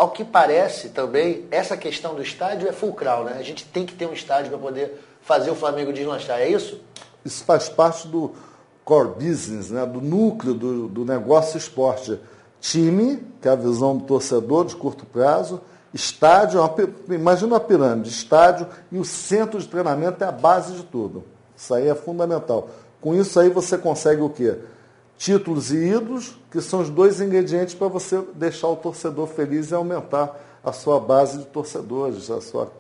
ao que parece também, essa questão do estádio é fulcral, né? A gente tem que ter um estádio para poder fazer o Flamengo deslanchar, é isso? Isso faz parte do core business, né? Do núcleo do negócio esporte. Time, que é a visão do torcedor de curto prazo, estádio, imagina uma pirâmide, estádio e o centro de treinamento é a base de tudo. Isso aí é fundamental. Com isso aí você consegue o quê? Títulos e ídolos, que são os dois ingredientes para você deixar o torcedor feliz e aumentar a sua base de torcedores, a sua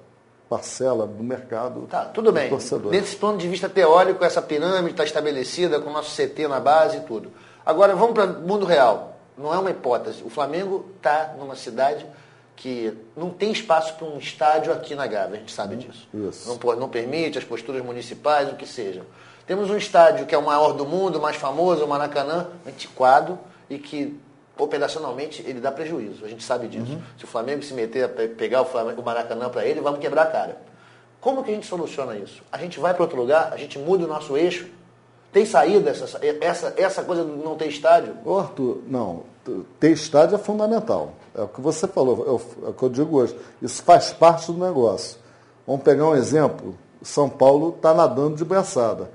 parcela do mercado. Tá, tudo bem. Desse ponto de vista teórico, essa pirâmide está estabelecida com o nosso CT na base e tudo. Agora, vamos para o mundo real. Não é uma hipótese. O Flamengo está numa cidade que não tem espaço para um estádio aqui na Gávea, a gente sabe disso. Isso. Não permite as posturas municipais, o que seja. Temos um estádio que é o maior do mundo, o mais famoso, o Maracanã, antiquado, e que operacionalmente ele dá prejuízo. A gente sabe disso. Se o Flamengo se meter a pegar o Maracanã para ele, vamos quebrar a cara. Como que a gente soluciona isso? A gente vai para outro lugar, a gente muda o nosso eixo. Tem saída essa coisa de não ter estádio? Ô Arthur, não. Ter estádio é fundamental. É o que você falou, é o que eu digo hoje. Isso faz parte do negócio. Vamos pegar um exemplo. São Paulo está nadando de braçada.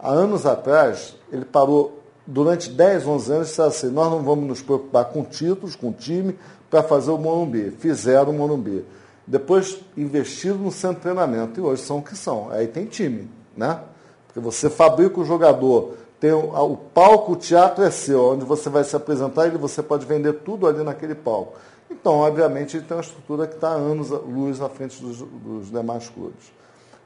Há anos atrás, ele parou, durante 10, 11 anos, e disse assim, nós não vamos nos preocupar com títulos, com time, para fazer o Morumbi. Fizeram o Morumbi. Depois, investiram no centro de treinamento. E hoje são o que são. Aí tem time, né? Porque você fabrica o jogador, tem o palco, o teatro é seu, onde você vai se apresentar e você pode vender tudo ali naquele palco. Então, obviamente, ele tem uma estrutura que está anos-luz à frente dos demais clubes.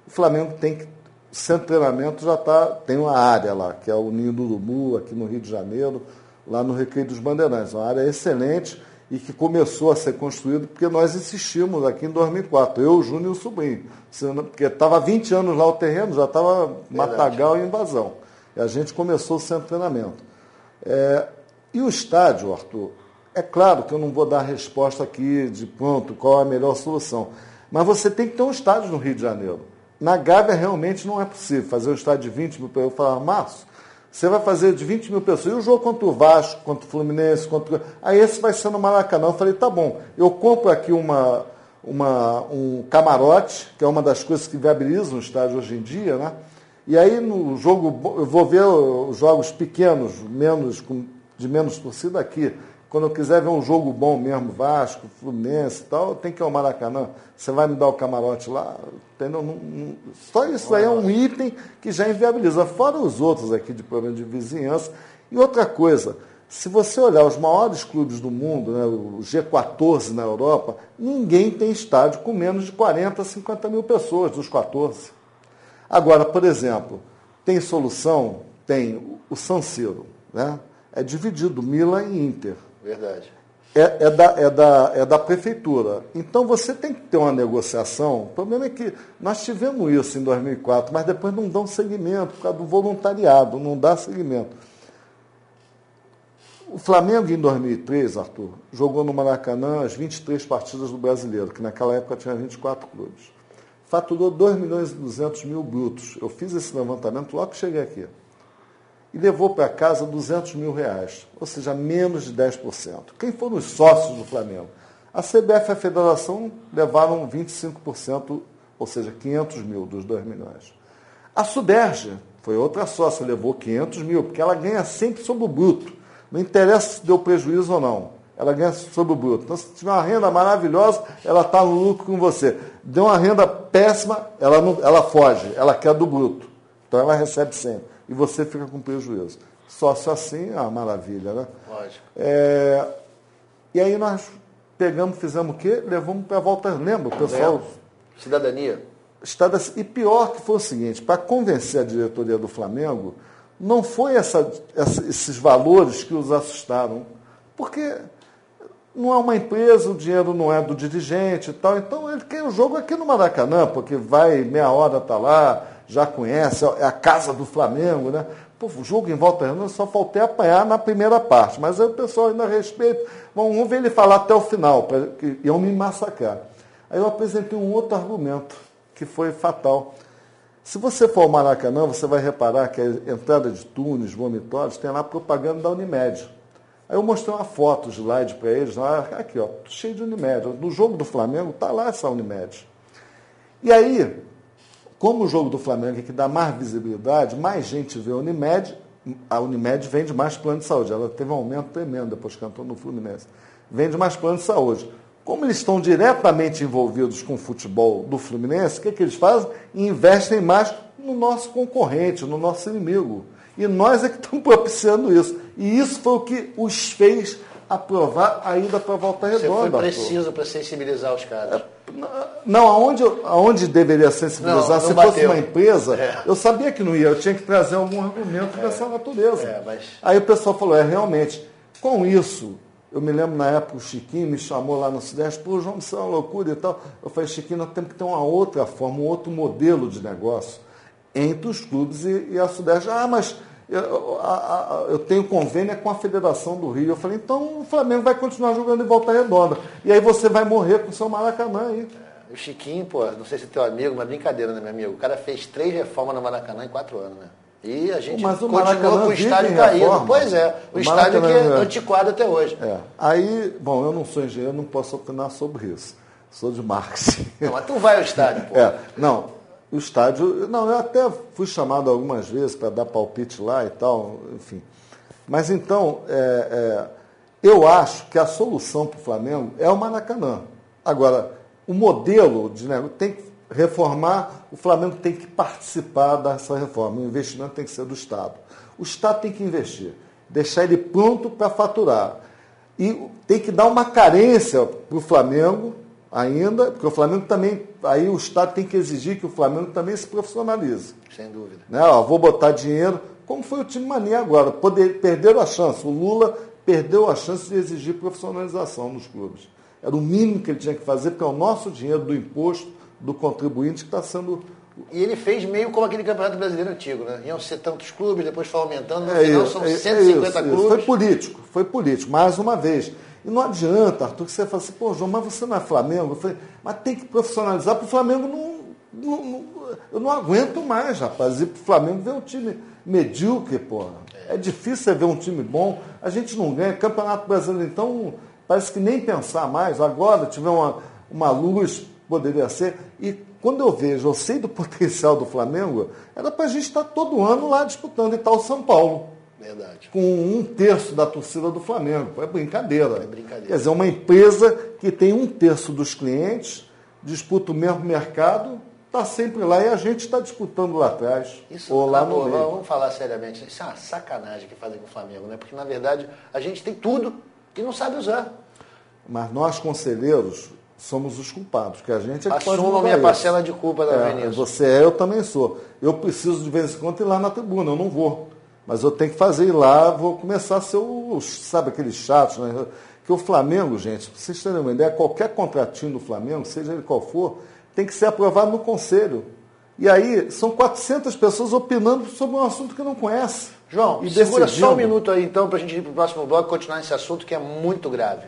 O Flamengo tem que... O centro de treinamento já tem uma área lá, que é o Ninho do Urubu, aqui no Rio de Janeiro, lá no Recreio dos Bandeirantes. Uma área excelente e que começou a ser construída porque nós insistimos aqui em 2004, eu, o Júnior e o Sobrinho. Porque estava há 20 anos lá o terreno, já estava matagal e invasão. E a gente começou o centro de treinamento. E o estádio, Arthur, é claro que eu não vou dar a resposta aqui de pronto, qual é a melhor solução. Mas você tem que ter um estádio no Rio de Janeiro. Na Gávea realmente não é possível fazer um estádio de 20 mil pessoas. Eu falava, Márcio, você vai fazer de 20 mil pessoas. E o jogo contra o Vasco, contra o Fluminense, aí esse vai ser no Maracanã. Eu falei, tá bom, eu compro aqui um camarote, que é uma das coisas que viabilizam o estádio hoje em dia, né? E aí no jogo, eu vou ver os jogos pequenos, de menos torcida aqui. Quando eu quiser ver um jogo bom mesmo, Vasco, Fluminense e tal, tem que ir ao Maracanã. Você vai me dar o camarote lá? Entendeu? Só isso aí é um item que já inviabiliza. Fora os outros aqui de problema de vizinhança. E outra coisa, se você olhar os maiores clubes do mundo, né, o G14 na Europa, ninguém tem estádio com menos de 40, 50 mil pessoas, dos 14. Agora, por exemplo, tem solução? Tem o San Siro, né? É dividido, Milan e Inter. Verdade. É da prefeitura. Então você tem que ter uma negociação. O problema é que nós tivemos isso em 2004, mas depois não dão seguimento, por causa do voluntariado, não dá seguimento. O Flamengo, em 2003, Arthur, jogou no Maracanã as 23 partidas do Brasileiro, que naquela época tinha 24 clubes. Faturou 2.200.000 brutos. Eu fiz esse levantamento logo que cheguei aqui. E levou para casa R$200.000, ou seja, menos de 10%. Quem foram os sócios do Flamengo? A CBF e a Federação levaram 25%, ou seja, 500 mil dos 2 milhões. A Suderge foi outra sócia, levou 500 mil, porque ela ganha sempre sobre o bruto. Não interessa se deu prejuízo ou não, ela ganha sobre o bruto. Então, se tiver uma renda maravilhosa, ela está no lucro com você. Deu uma renda péssima, ela foge, ela quer do bruto. Então, ela recebe sempre. E você fica com prejuízo. Sócio assim, é uma maravilha, né? Lógico. E aí nós fizemos o quê? Levamos para a volta, lembra? O pessoal... Cidadania. E pior que foi o seguinte, para convencer a diretoria do Flamengo, não foi esses valores que os assustaram. Porque não é uma empresa, o dinheiro não é do dirigente e tal. Então ele quer o jogo aqui no Maracanã, porque vai meia hora, está lá, já conhece, é a casa do Flamengo, né? Pô, o jogo em Volta Redonda só faltei apanhar na primeira parte, mas aí o pessoal ainda respeita. Vamos ver ele falar até o final, que iam me massacrar. Aí eu apresentei um outro argumento, que foi fatal. Se você for ao Maracanã, você vai reparar que a entrada de túneis, vomitórios, tem lá propaganda da Unimed. Aí eu mostrei uma foto, slide para eles, aqui, ó, cheio de Unimed. No jogo do Flamengo está lá essa Unimed. E aí, como o jogo do Flamengo é que dá mais visibilidade, mais gente vê a Unimed vende mais plano de saúde. Ela teve um aumento tremendo depois que entrou no Fluminense. Vende mais plano de saúde. Como eles estão diretamente envolvidos com o futebol do Fluminense, o que eles fazem? Investem mais no nosso concorrente, no nosso inimigo. E nós é que estamos propiciando isso. E isso foi o que os fez aprovar a ida para a Volta Redonda. Você foi preciso para sensibilizar os caras. Não, aonde deveria sensibilizar, se fosse uma empresa, eu sabia que não ia, eu tinha que trazer algum argumento dessa natureza. Aí o pessoal falou, realmente, com isso, eu me lembro na época o Chiquinho me chamou lá no Sudeste, pô, João, isso é uma loucura e tal. Eu falei, Chiquinho, nós temos que ter uma outra forma, um outro modelo de negócio entre os clubes e a Sudeste. Mas eu tenho convênio com a Federação do Rio. Eu falei, então o Flamengo vai continuar jogando em Volta Redonda. E aí você vai morrer com o seu Maracanã aí. O Chiquinho, pô, não sei se é teu amigo, mas brincadeira, né, meu amigo? O cara fez 3 reformas no Maracanã em 4 anos, né? E a gente continua com o estádio caído. Pois é, o estádio que é antiquado até hoje. Aí, bom, eu não sou engenheiro, não posso opinar sobre isso. Sou de marketing. Não, mas tu vai ao estádio, pô. Não, o estádio... Não, eu até fui chamado algumas vezes para dar palpite lá e tal, enfim. Mas então, eu acho que a solução para o Flamengo é o Maracanã. Agora, o modelo de negócio tem que reformar, o Flamengo tem que participar dessa reforma. O investimento tem que ser do Estado. O Estado tem que investir, deixar ele pronto para faturar. E tem que dar uma carência para o Flamengo ainda, porque o Flamengo também, aí o Estado tem que exigir que o Flamengo também se profissionalize. Sem dúvida. Vou botar dinheiro, como foi o time Mania agora, perderam a chance. O Lula perdeu a chance de exigir profissionalização nos clubes. Era o mínimo que ele tinha que fazer, porque é o nosso dinheiro do imposto, do contribuinte que está sendo... E ele fez meio como aquele Campeonato Brasileiro antigo, né? Iam ser tantos clubes, depois foi aumentando, no final são 150 clubes. Foi político, mais uma vez. E não adianta, Arthur, que você fala assim, pô, João, mas você não é Flamengo? Eu falei, mas tem que profissionalizar, porque o Flamengo eu não aguento mais, rapaz, ir para o Flamengo ver um time medíocre, porra. É difícil você ver um time bom, a gente não ganha. Campeonato Brasileiro, então, parece que nem pensar mais. Agora, tiver uma luz... Poderia ser. E quando eu sei do potencial do Flamengo, era para a gente estar todo ano lá disputando, e tal São Paulo. Verdade. Com 1/3 da torcida do Flamengo. É brincadeira. Quer dizer, uma empresa que tem 1/3 dos clientes, disputa o mesmo mercado, está sempre lá e a gente está disputando lá atrás. Isso, ou lá no meio. Vamos falar seriamente. Isso é uma sacanagem que fazem com o Flamengo, né? Porque, na verdade, a gente tem tudo que não sabe usar. Mas nós, conselheiros, somos os culpados, que a gente é que pode Assuma a minha parcela de culpa também nisso. Você eu também sou. Eu preciso de vez em quando ir lá na tribuna, eu não vou. Mas eu tenho que fazer ir lá, vou começar a ser sabe aqueles chatos, né? Que o Flamengo, gente, pra vocês terem uma ideia, qualquer contratinho do Flamengo, seja ele qual for, tem que ser aprovado no conselho. E aí, são 400 pessoas opinando sobre um assunto que não conhece. João, segura só um minuto aí então, para a gente ir para o próximo bloco e continuar esse assunto que é muito grave.